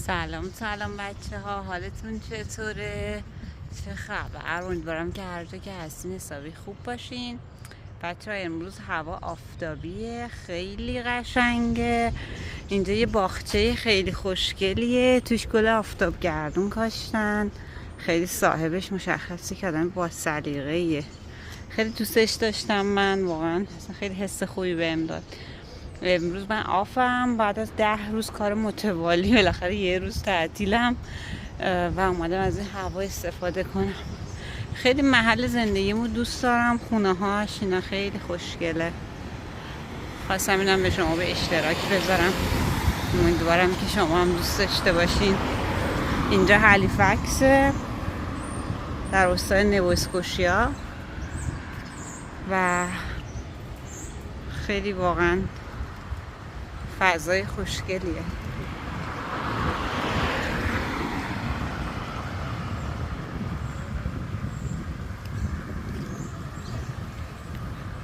سلام بچه ها، حالتون چطوره؟ چه خبر؟ امیدوارم که هر جا که هستین حسابی خوب باشین. بچه ها امروز هوا آفتابیه، خیلی قشنگه. اینجا یه باغچه خیلی خوشگلیه، توش گل آفتاب گردون کاشتن. خیلی صاحبش مشخصه که آدم با سلیقه‌ایه. خیلی دوستش داشتم من، واقعا اصلا خیلی حس خوبی بهم داد. امروز من آفم، بعد از 10 روز کار متوالی بالاخره یه روز تعطیلم و اومدم از این هوا استفاده کنم. خیلی محل زندگیمو دوست دارم، خونه هاش اینا خیلی خوشگله. خواستم اینم به شما به اشتراک بذارم، امیدوارم که شما هم دوست داشته باشین. اینجا هالیفکس در استان نواسکوشیا و خیلی واقعا فضای خوشگلیه.